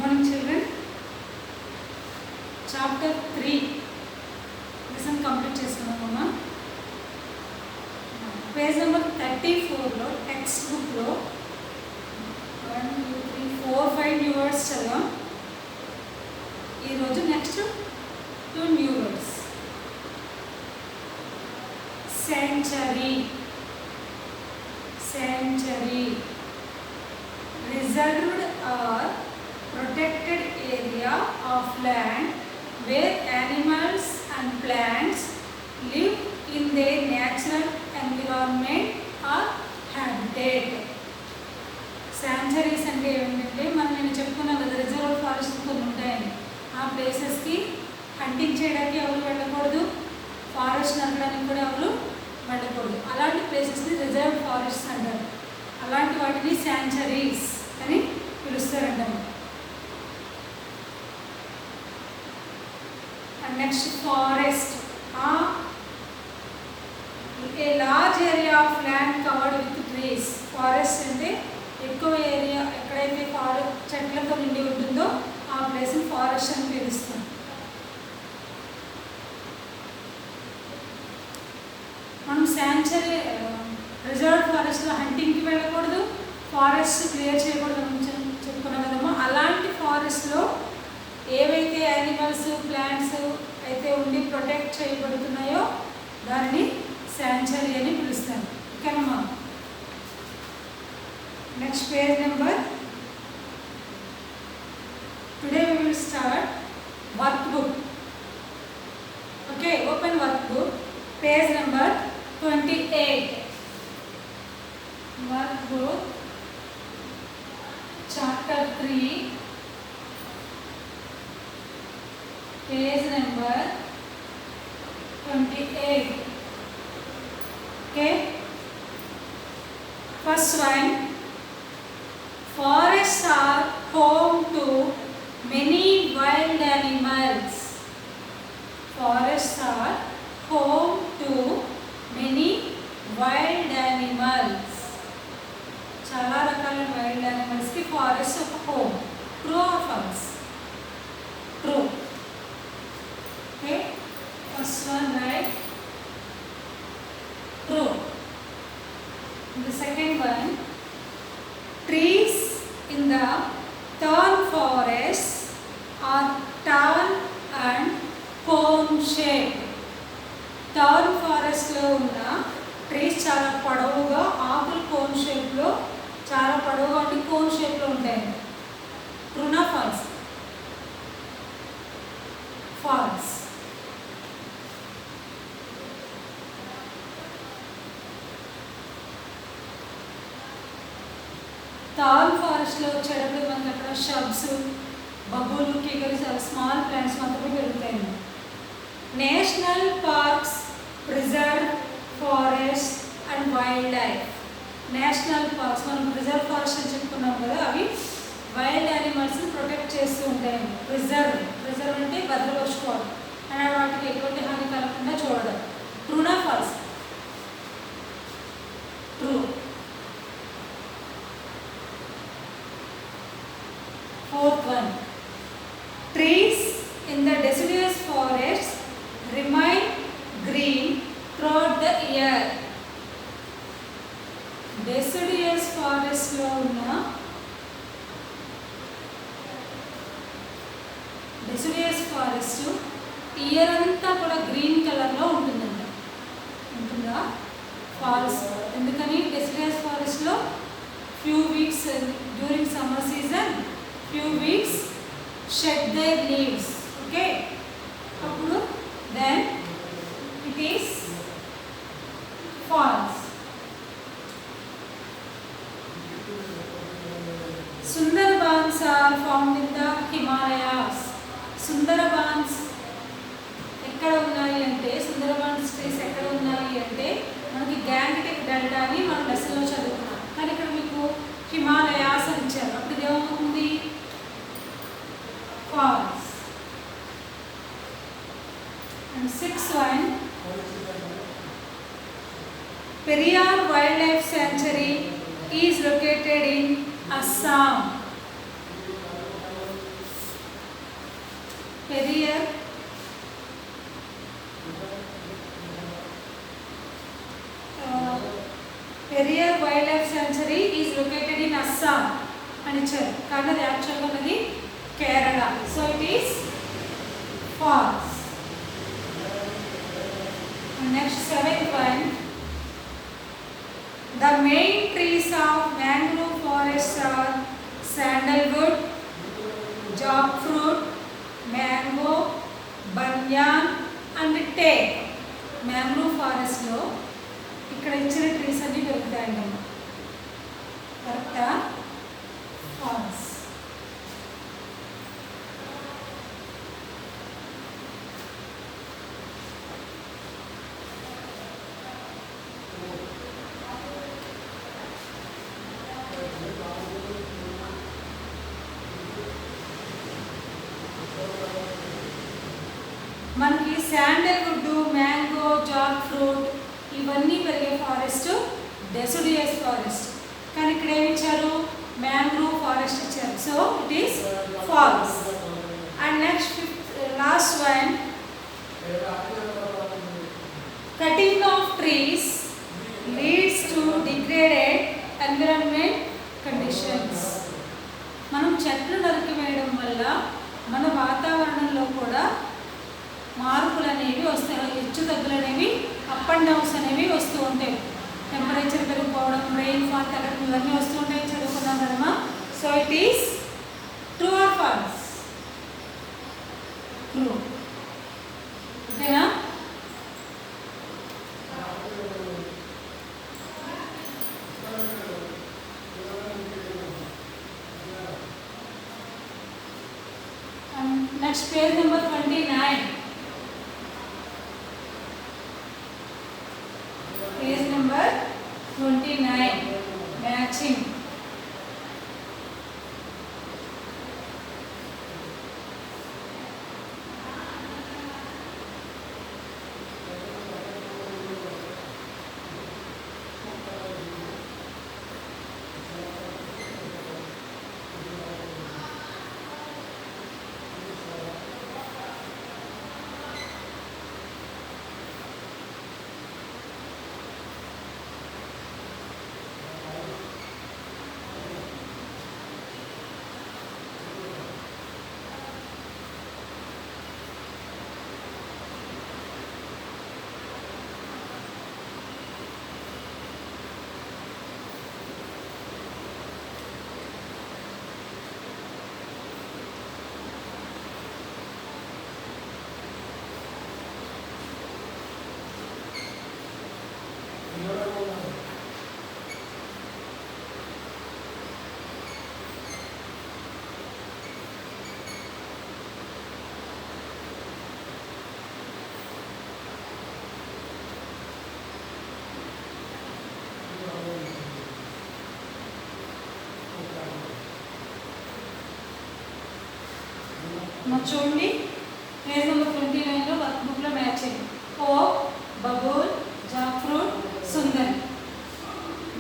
morning children. Chapter 3 lesson complete చేసుకున్నామమ్మా. Page number 34లో text బుక్లో 1 2 3 4 5 న్యూ వర్డ్స్ చదివాం. ఈరోజు next 2 new words. Century, century, reserved or protected area of land where animals and plants live in their natural environment or habitat. Sanctuaries అంటే ఏంటంటే నేను చెప్పుకున్నాం కదా, రిజర్వ్ ఫారెస్ట్ కొన్ని ఉంటాయని. ఆ ప్లేసెస్కి హంటింగ్ చేయడానికి ఎవరు వెళ్ళకూడదు, ఫారెస్ట్ నరకడానికి కూడా ఎవరు వెళ్ళకూడదు. అలాంటి ప్లేసెస్ని రిజర్వ్ ఫారెస్ట్ అంటారు. అలాంటి వాటిని శాంచురీస్ అని పిలుస్తారంటారు. And next forest, a large area of land covered with trees. Forest అంటే ఎక్కువ ఏరియా, ఎక్కడైతే చెట్లతో నిండి ఉంటుందో ఆ ప్లేస్ని ఫారెస్ట్ అని పిలుస్తాం. మనం శాంచురీ రిజర్వ్ ఫారెస్ట్లో హంటింగ్కి వెళ్ళకూడదు, ఫారెస్ట్ క్లియర్ చేయకూడదు అని చెప్పుకున్నాం కదమ్మా. అలాంటి ఫారెస్ట్లో ఏవైతే యానిమల్స్ ప్లాంట్స్ అయితే ఉండి ప్రొటెక్ట్ చేయబడుతున్నాయో దానిని శాంచురీ అని పిలుస్తాను. ఓకేనమ్మా. Next page number. Today we will start workbook. Okay, open workbook, page number 28. Workbook chapter 3, page number 28. Okay, first one, forests are home to many wild animals. Forests are home to many wild animals. చాలా రకాల wild యానిమల్స్కి forest ఒక home. True or false? True. Okay, first one right, true. The second one, trees in the thorn forest are tall and cone shaped. Thorn ఫారెస్ట్లో ఉన్న trees చాలా పొడవుగా, ఆకులు cone షేప్లో, చాలా పొడవుగా అంటే కోన్ షేప్లో ఉంటాయి. ట్రూనా ఫాల్స్? ఫాల్స్. థార్న్ ఫారెస్ట్లో వచ్చేటప్పుడు మనకి అక్కడ షబ్స్, బబులు, కీకలు, చాలా స్మాల్ ప్లాంట్స్ మాత్రమే పెరుగుతాయి. National parks preserve forest and wild life. National parks, మనం ప్రిజర్వ్ ఫారెస్ట్ అని చెప్పుకున్నాం కదా, అవి వైల్డ్ యానిమల్స్ని ప్రొటెక్ట్ చేస్తూ ఉంటాయి. ప్రిజర్వ్ అంటే భద్రపరుచుకోవడం, అండ్ వాటికి ఎటువంటి హాని కలగకుండా చూడడం. ట్రూనా false? True. Fourth one, trees in the deciduous forests remain green throughout the year. Deciduous forest లో ఉన్న deciduous forest ఇయర్ అంతా కూడా గ్రీన్ కలర్లో ఉంటుందంట. ఉంటుందా? ఫాల్స్. ఎందుకని? deciduous forestలో few weeks during summer season, few weeks shed their leaves. Okay, అప్పుడు then it is false. Sundarbans are found in the Himalayas. Sundarbans ఎక్కడ ఉన్నాయి అంటే, సుందరబాన్స్ ట్రీస్ ఎక్కడ ఉన్నాయి అంటే మనకి గ్యాంగటిక్ డెల్టా అని మనం లెసన్లో చదువుకున్నాం. కానీ ఇక్కడ మీకు హిమాలయాస్ అని ఇచ్చారు. అప్పుడు ఏమవుతుంది? Falls. And sixth one, Periyar Wildlife Sanctuary is located in Assam. Periyar Periyar Wildlife Sanctuary is located in Assam and కానీ అది యాక్చువల్గా ఉన్నది Kerala. So it is false. Next, seventh one. The main trees of mangrove forests are sandalwood, jackfruit, mango, banyan and teak. Mangrove forest లో ఇక్కడ ఇచ్చిన trees అన్ని దొరుకుతాయండి. కరెక్టా? ఫాల్స్. మనకి శాండల్వుడ్, మ్యాంగో, జాక్ ఫ్రూట్ ఇవన్నీ పెరిగే ఫారెస్ట్ డెసిడియస్ ఫారెస్ట్. కానీ ఇక్కడ ఏమి ఇచ్చారు? మ్యాంగ్రూవ్ ఫారెస్ట్ ఇచ్చారు. So it is false. And next last one. Cutting of trees leads to degraded environment conditions. మనం చెట్లు నరికివేయడం వల్ల మన వాతావరణంలో కూడా మార్పులు అనేవి వస్తాయి. హెచ్చు తగ్గులు అనేవి, అప్ అండ్ డౌన్స్ అనేవి వస్తూ ఉంటాయి. టెంపరేచర్ పెరిగిపోవడం, రెయిన్ ఫాల్ తగ్గడం ఇవన్నీ వస్తూ ఉంటాయి. చదువుకున్నాం కదమ్మా. So it is true or false? True. ఓకేనా? Next page number 29. Page number 29. Matching. చూడండి, పేజ్ నెంబర్ 29లో వర్క్ బుక్లో matching. Oak, babul, jackfruit, sundari.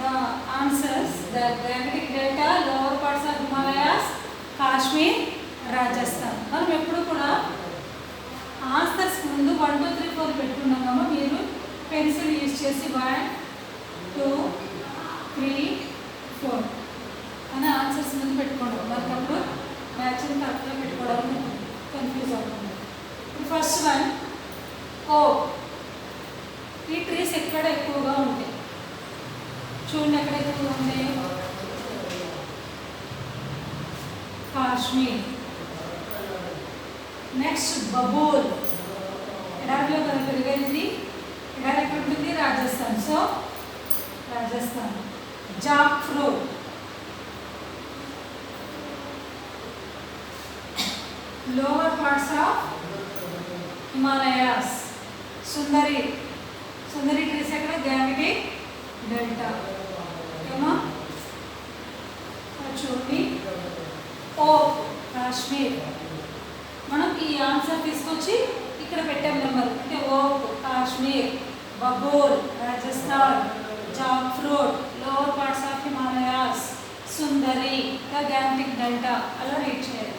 The answers: the Gangetic delta, lower parts of Himalayas, Kashmir, Rajasthan. మనం ఎప్పుడు కూడా ఆన్సర్స్ ముందు 1 2 3 4 పెట్టుకున్నాం కదా. మీరు పెన్సిల్ యూజ్ చేసి 1 2 3 4 అని ఆన్సర్స్ ముందు పెట్టుకోండి. మనకు అప్పుడు మ్యాచింగ్ కరెక్ట్గా పెట్టుకోవడానికి కన్ఫ్యూజ్ అవుతుంది. ఫస్ట్ వన్, ఓక్. ఈ ట్రీస్ ఎక్కడ ఎక్కువగా ఉంటాయి? చూడండి, ఎక్కడ ఎక్కువగా ఉంటాయి? కాశ్మీర్. నెక్స్ట్ బబూల్, ఎడారిలో కదా పెరిగేది. ఎడారి ఎక్కడ ఉంటుంది? Rajasthan. So Rajasthan. Jack fruit, lower parts of Himalayas. Sundari, Sundari trees ఎక్కడ? గ్రావిటిక్ డెల్టా. ఓకేమా? చూడండి, ఓక్, కాశ్మీర్. మనం ఈ ఆన్సర్ తీసుకొచ్చి ఇక్కడ పెట్టాం నెంబర్. అంటే oak, Kashmir, babul, Rajasthan, jackfruit, lower parts of Himalayas, sundari, Gangetic delta అలా రీడ్ చేయాలి.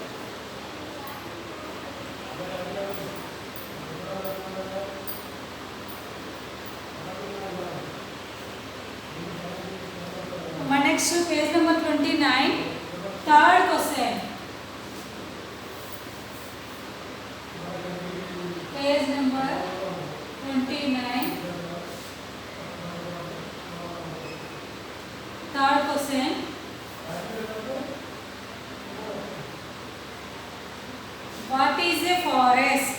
next page number 29, third question. Page number 29, third question. What is a forest?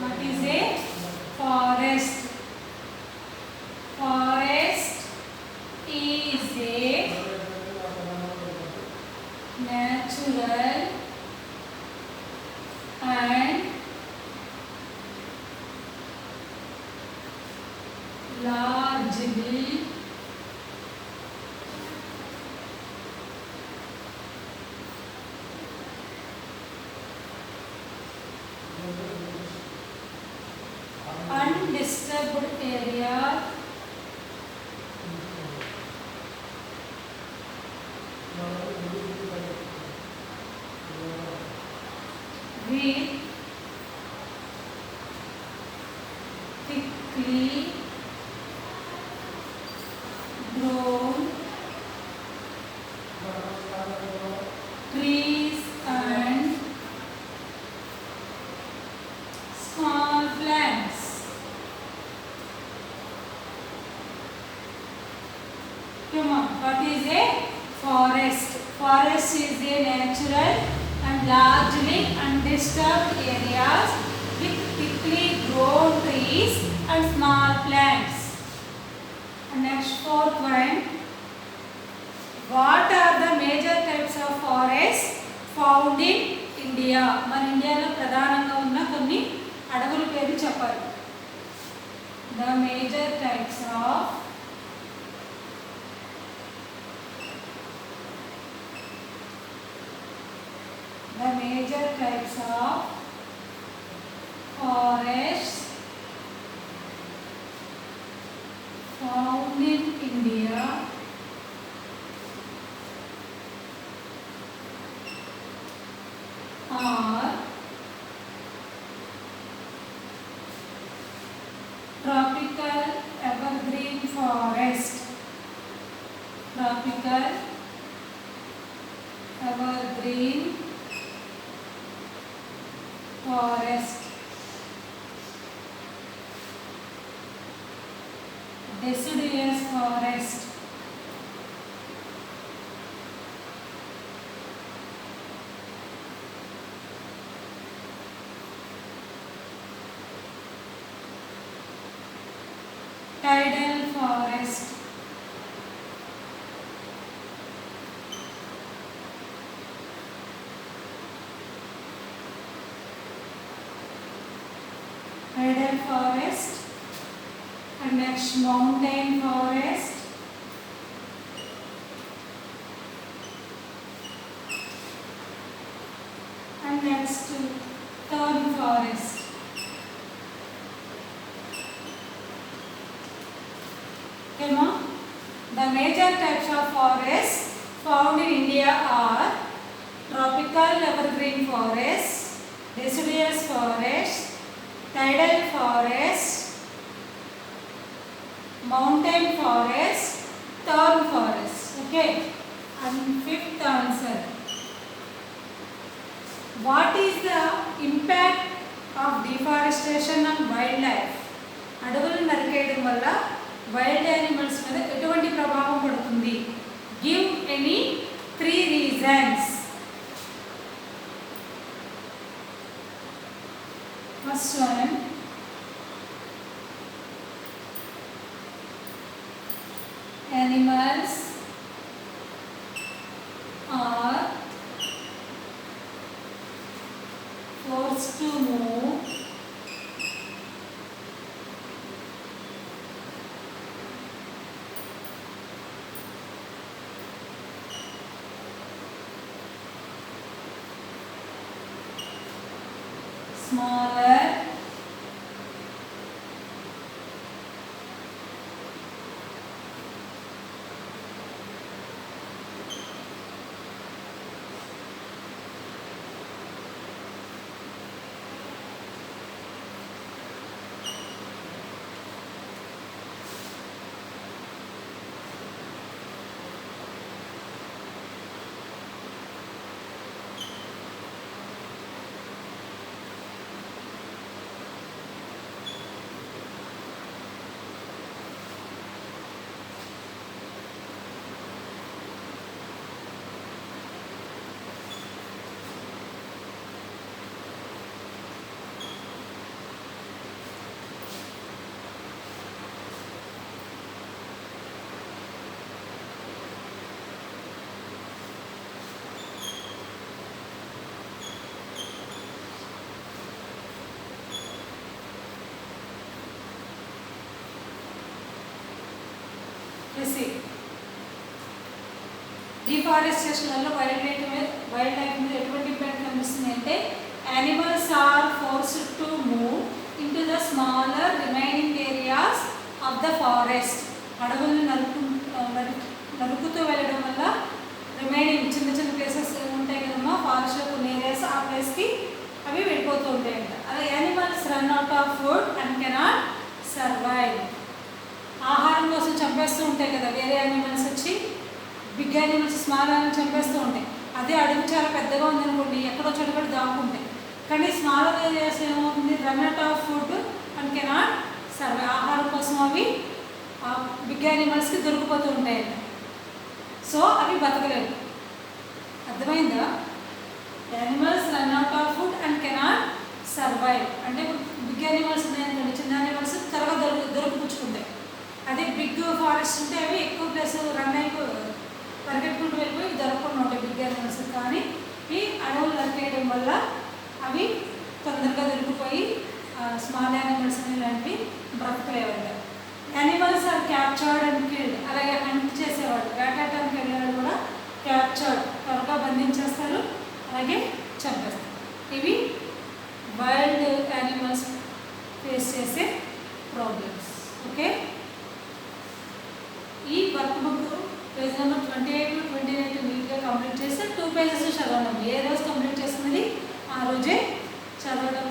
What is a forest? Forest is a natural and largely undisturbed area with thickly grown trees and small plants. Come on, what is a forest? Forest is a natural and largely undisturbed areas with thickly grown trees and small plants. And next fourth one. What are the major types of forests found in India? మన ఇండియాలో ప్రధానంగా ఉన్న కొన్ని అడవుల పేర్లు చెప్పాలి. The major types of forests found in India are tropical evergreen forest, tropical evergreen forest, deciduous forest, tidal forest, tidal forest, and next mountain forest, and next thorn forest. Come on. The major types of forests found in India are tropical evergreen forests, deciduous forests, tidal forest, mountain forest, thorn forest. Okay. And fifth answer. What is the impact of deforestation on wildlife? అడవులు నరికేయడం వల్ల wild animals మీద ఎటువంటి ప్రభావం పడుతుంది? Give any 3 reasons. First one, animals are forced to move smaller deforestation వల్ల wildlife మీద ఎటువంటి ఇంపాక్ట్ కనిపిస్తుంది అంటే animals are forced to move into the smaller remaining areas of the forest. అడవులను నరుకుతూ వెళ్ళడం వల్ల రిమైనింగ్ చిన్న చిన్న ప్లేసెస్ ఉంటాయి కదమ్మా ఫారెస్ట్లో కొన్ని ఏరియాస్, ఆ ప్లేస్కి అవి వెళ్ళిపోతూ ఉంటాయంట. అలా animals run out of food and cannot survive. ఆహారం కోసం చంపేస్తూ ఉంటాయి కదా వేరే యానిమల్స్ వచ్చి, బిగ్ యానిమల్స్ స్మాల్ యానిమల్స్ చంపేస్తూ ఉంటాయి. అదే అడుగు చాలా పెద్దగా ఉందనుకోండి ఎక్కడో చోట కూడా దాక్కుంటాయి. కానీ స్మాల్ ఏరియాస్ ఏమవుతుంది, run out of food and cannot survive. ఆహారం కోసం అవి బిగ్ యానిమల్స్కి దొరికిపోతూ ఉంటాయంట. సో అవి బతకలేవు. అర్థమైందా? Animals run out of food and cannot survive అంటే బిగ్ యానిమల్స్ ఉన్నాయనుకోండి, చిన్న యానిమల్స్ త్వరగా దొరికిపుచ్చుకుంటాయి. అదే బిగ్ ఫారెస్ట్ ఉంటే అవి ఎక్కువ ప్లేస్ రన్ పరిగెట్టుకుంటూ వెళ్ళిపోయి దొరకకుండా ఉంటాయి బిగ్ యానిమల్స్. కానీ ఈ అడవులు నరికేయడం వల్ల అవి తొందరగా దొరికిపోయి స్మాల్ యానిమల్స్ అనేవి బ్రతకలేవంట. Animals are captured and killed. అలాగే హంట్ చేసేవాళ్ళు, వేటాడటానికి వెళ్ళేవాళ్ళు కూడా క్యాప్చర్డ్ త్వరగా బంధించేస్తారు, అలాగే చంపేస్తారు. ఇవి వైల్డ్ యానిమల్స్ ఫేస్ చేసే ప్రాబ్లమ్స్. ఓకే, ఈ work book page number 28 to 29 నీట్గా కంప్లీట్ చేస్తే 2 pages చదవడం. ఏ రోజు కంప్లీట్ చేసుకున్నది ఆ రోజే చదవడం